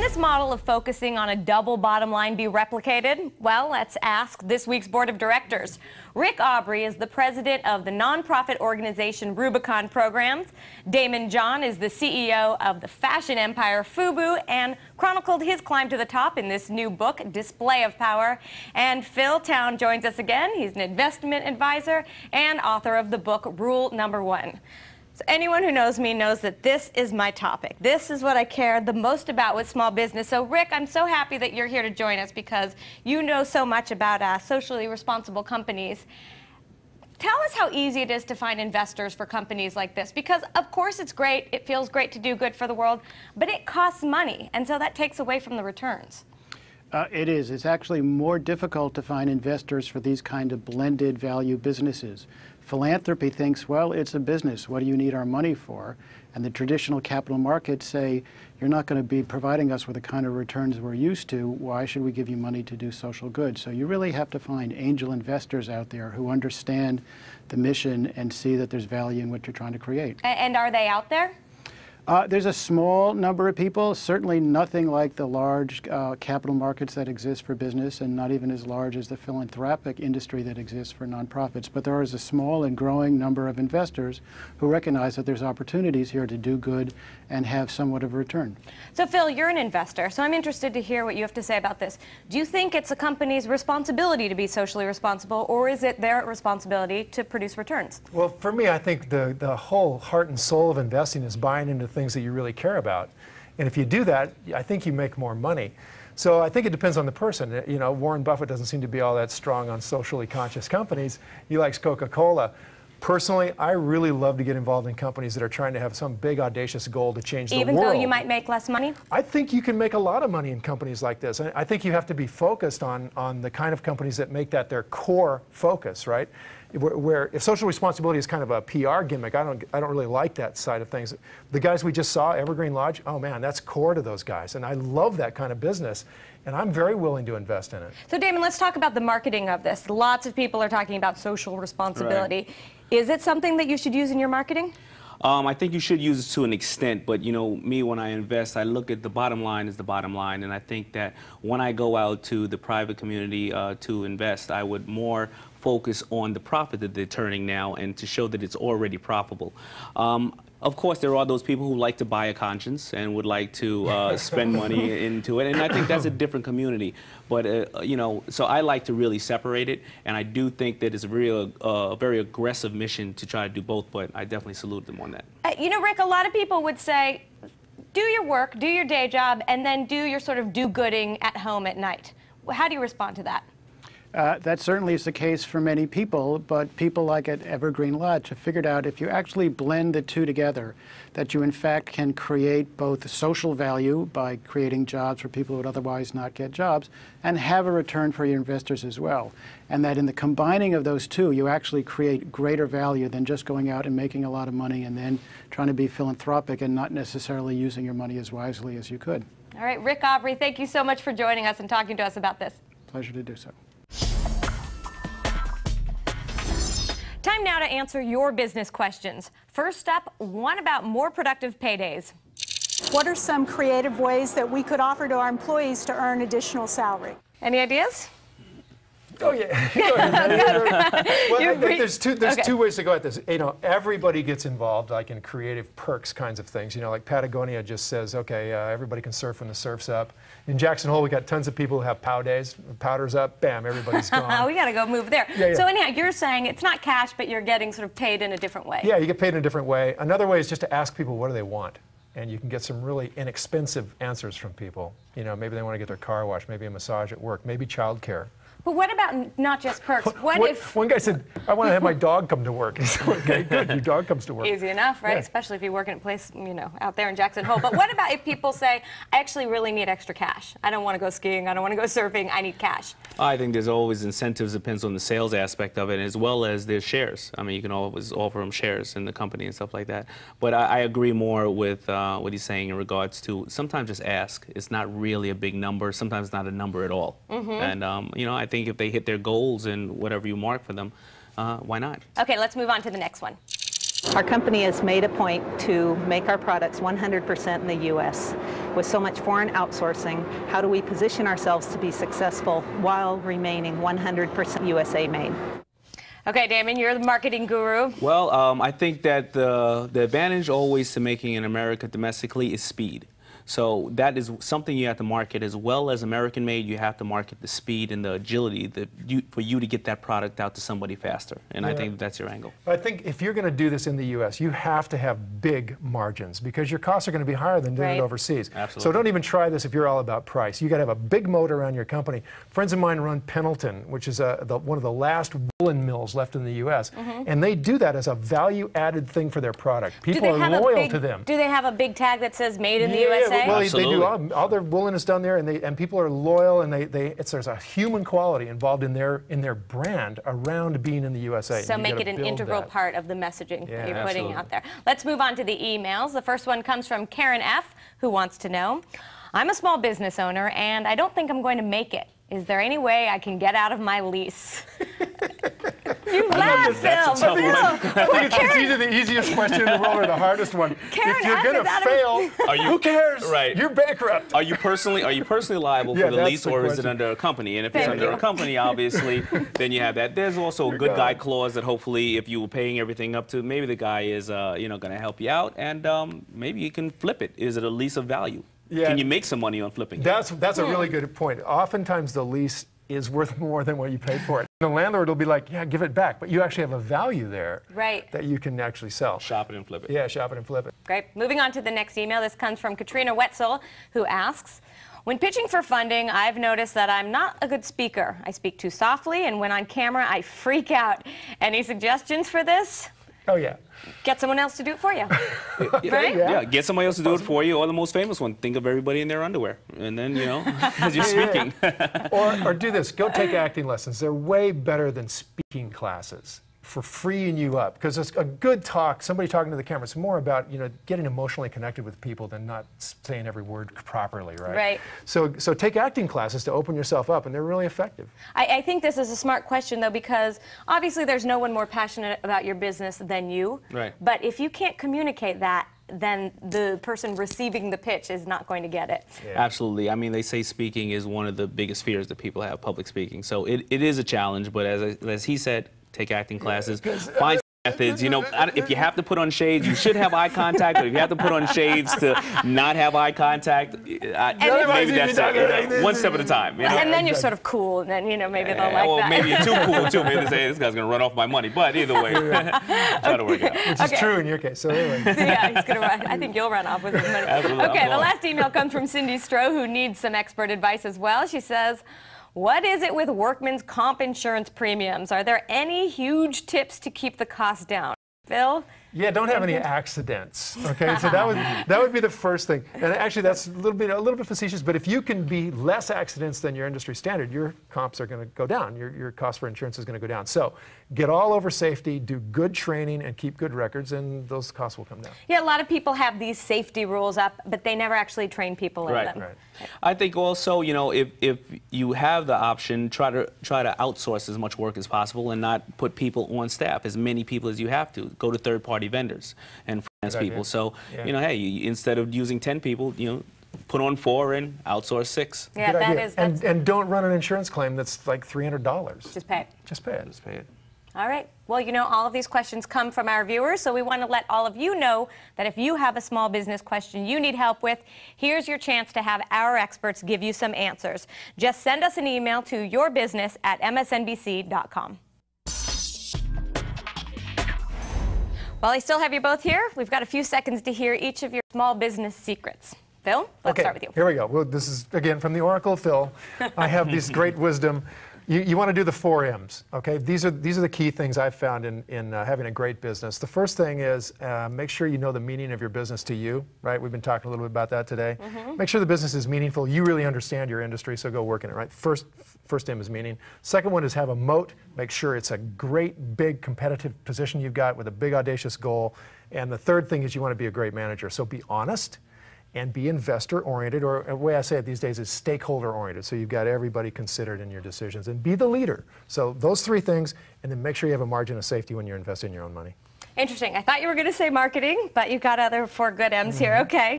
this model of focusing on a double bottom line be replicated? Well, let's ask this week's board of directors. Rick Aubrey is the president of the nonprofit organization Rubicon Programs. Daymond John is the CEO of the fashion empire FUBU and chronicled his climb to the top in this new book, Display of Power. And Phil Town joins us again. He's an investment advisor and author of the book Rule Number One. So anyone who knows me knows that this is my topic. This is what I care the most about with small business. So Rick, I'm so happy that you're here to join us because you know so much about socially responsible companies. Tell us how easy it is to find investors for companies like this, because of course it's great, it feels great to do good for the world, but it costs money, and so that takes away from the returns. It is. It's actually more difficult to find investors for these kind of blended value businesses. Philanthropy thinks, well, it's a business. What do you need our money for? And the traditional capital markets say, you're not going to be providing us with the kind of returns we're used to. Why should we give you money to do social good? So you really have to find angel investors out there who understand the mission and see that there's value in what you're trying to create. And are they out there? There's a small number of people, certainly nothing like the large capital markets that exist for business, and not even as large as the philanthropic industry that exists for nonprofits. But there is a small and growing number of investors who recognize that there's opportunities here to do good and have somewhat of a return. So Phil, you're an investor, so I'm interested to hear what you have to say about this. Do you think it's a company's responsibility to be socially responsible, or is it their responsibility to produce returns? Well, for me, I think the whole heart and soul of investing is buying into things that you really care about. And if you do that, I think you make more money. So I think it depends on the person. You know, Warren Buffett doesn't seem to be all that strong on socially conscious companies. He likes Coca-Cola. Personally, I really love to get involved in companies that are trying to have some big, audacious goal to change the world. Even though you might make less money? I think you can make a lot of money in companies like this. I think you have to be focused on the kind of companies that make that their core focus, right? Where if social responsibility is kind of a PR gimmick, I don't really like that side of things. The guys we just saw, Evergreen Lodge, oh man, that's core to those guys. And I love that kind of business. And I'm very willing to invest in it. So Daymond, let's talk about the marketing of this. Lots of people are talking about social responsibility. Right. Is it something that you should use in your marketing? I think you should use it to an extent, but you know, me, when I invest, I look at the bottom line as the bottom line, and I think that when I go out to the private community to invest, I would more focus on the profit that they're turning now and to show that it's already profitable. Of course, there are those people who like to buy a conscience and would like to spend money into it, and I think that's a different community. But you know, so I like to really separate it, and I do think that it's a very aggressive mission to try to do both. But I definitely salute them on that. You know, Rick, a lot of people would say, do your work, do your day job, and then do your sort of do-gooding at home at night. How do you respond to that? That certainly is the case for many people, but people like at Evergreen Lodge have figured out if you actually blend the two together, that you in fact can create both social value by creating jobs for people who would otherwise not get jobs, and have a return for your investors as well. And that in the combining of those two, you actually create greater value than just going out and making a lot of money and then trying to be philanthropic and not necessarily using your money as wisely as you could. All right, Rick Aubrey, thank you so much for joining us and talking to us about this. Pleasure to do so. Time now to answer your business questions. First up, one about more productive paydays. What are some creative ways that we could offer to our employees to earn additional salary? Any ideas? Oh yeah. Go ahead. Well, I think there's two ways to go at this. You know, everybody gets involved, like in creative perks kinds of things. You know, like Patagonia just says, okay, everybody can surf when the surf's up. In Jackson Hole, we got tons of people who have pow days. Powder's up, bam, everybody's gone. We got to go move there. Yeah, yeah. So anyhow, you're saying it's not cash, but you're getting sort of paid in a different way. Yeah, you get paid in a different way. Another way is just to ask people what do they want. And you can get some really inexpensive answers from people. You know, maybe they want to get their car washed, maybe a massage at work, maybe childcare. But what about not just perks? What if... One guy said, I want to have my dog come to work. He said, okay, good, your dog comes to work. Easy enough, right? Yeah. Especially if you work in a place, you know, out there in Jackson Hole. But what about if people say, I actually really need extra cash. I don't want to go skiing, I don't want to go surfing, I need cash. I think there's always incentives, depends on the sales aspect of it, as well as there's shares. I mean, you can always offer them shares in the company and stuff like that. But I agree more with what he's saying in regards to sometimes just ask. It's not really a big number, sometimes not a number at all. And, you know, I think if they hit their goals and whatever you mark for them, why not? Okay, let's move on to the next one. Our company has made a point to make our products 100% in the U.S. With so much foreign outsourcing, how do we position ourselves to be successful while remaining 100% USA made? Okay, Daymond, you're the marketing guru. Well, I think that the advantage always to making in America domestically is speed. So that is something you have to market as well as American-made. You have to market the speed and the agility for you to get that product out to somebody faster. And I think that's your angle. I think if you're going to do this in the U.S., you have to have big margins because your costs are going to be higher than doing it overseas. Absolutely. So don't even try this if you're all about price. You got to have a big moat around your company. Friends of mine run Pendleton, which is one of the last woolen mills left in the U.S. And they do that as a value-added thing for their product. People are loyal to them. Do they have a big tag that says "Made in the USA"? Well, they do all their woolen is done there, and people are loyal, and there's a human quality involved in their brand around being in the USA. So make it an integral part of the messaging that you're putting out there. Let's move on to the emails. The first one comes from Karen F., who wants to know, I'm a small business owner, and I don't think I'm going to make it. Is there any way I can get out of my lease? You laugh, Phil. I think it's either the easiest question in the world or the hardest one. Karen, if you're going to fail, who cares? Right. You're bankrupt. Are you personally liable for the lease, or is it under a company? And if it's under a company, obviously, then you have that. There's also a good guy clause that hopefully, if you were paying everything up to, maybe the guy is going to help you out, and maybe you can flip it. Is it a lease of value? Yeah. Can you make some money on flipping it? That's a really good point. Oftentimes the lease is worth more than what you paid for it. The landlord will be like, yeah, give it back, but you actually have a value there that you can actually sell. Shop it and flip it. Yeah, shop it and flip it. Great. Moving on to the next email. This comes from Katrina Wetzel, who asks, when pitching for funding, I've noticed that I'm not a good speaker. I speak too softly, and when on camera, I freak out. Any suggestions for this? Oh, yeah. Get someone else to do it for you. Right? Yeah, get somebody else to do it for you, or the most famous one. Think of everybody in their underwear. And then, as you're speaking. Or do this. Go take acting lessons. They're way better than speaking classes for freeing you up. Because it's a good talk, somebody talking to the camera, it's more about, getting emotionally connected with people than not saying every word properly, right? Right. So take acting classes to open yourself up, and they're really effective. I think this is a smart question, though, because obviously there's no one more passionate about your business than you. Right. But if you can't communicate that, then the person receiving the pitch is not going to get it. Yeah. Absolutely. I mean, they say speaking is one of the biggest fears that people have, public speaking. So it is a challenge, but as he said, take acting classes, find methods. If you have to put on shades, you should have eye contact, but if you have to put on shades to not have eye contact, maybe that's one step at a time. And then you're sort of cool, and then, maybe they'll like well, that. maybe you're too cool, too. Maybe they say, this guy's going to run off my money. But either way, try to work it out. Which is true in your case. So anyway. Yeah, he's going to run. I think you'll run off with his money. Absolutely. Okay, the last email comes from Cindy Stroh, who needs some expert advice as well. She says, what is it with workman's comp insurance premiums? Are there any huge tips to keep the costs down? Phil? Yeah, don't have any accidents. Okay, so that would be the first thing. And actually, that's a little bit facetious. But if you can be less accidents than your industry standard, your comps are going to go down. Your cost for insurance is going to go down. So get all over safety, do good training, and keep good records, and those costs will come down. Yeah, a lot of people have these safety rules up, but they never actually train people in them. Right. I think also, if you have the option, try to outsource as much work as possible and not put people on staff, as many people as you have to. Go to third-party vendors and finance people. So, hey, instead of using 10 people, put on 4 and outsource 6. Yeah, and don't run an insurance claim that's like $300. Just pay it. Just pay it. Just pay it. All right. Well, all of these questions come from our viewers, so we want to let all of you know that if you have a small business question you need help with, here's your chance to have our experts give you some answers. Just send us an email to yourbusiness@msnbc.com. While I still have you both here, we've got a few seconds to hear each of your small business secrets. Phil, let's start with you. Here we go. Well, this is, again, from the Oracle of Phil. I have this great wisdom. You want to do the 4 M's, okay? These are the key things I've found in having a great business. The first thing is make sure you know the meaning of your business to you, right? We've been talking a little bit about that today. Make sure the business is meaningful. You really understand your industry, so go work in it, right? First M is meaning. Second one is have a moat. Make sure it's a great, big, competitive position you've got with a big, audacious goal. And the third thing is you want to be a great manager. So be honest and be investor-oriented, or the way I say it these days is stakeholder-oriented. So you've got everybody considered in your decisions, and be the leader. So those 3 things, and then make sure you have a margin of safety when you're investing your own money. Interesting. I thought you were going to say marketing, but you've got other 4 good M's here. Okay.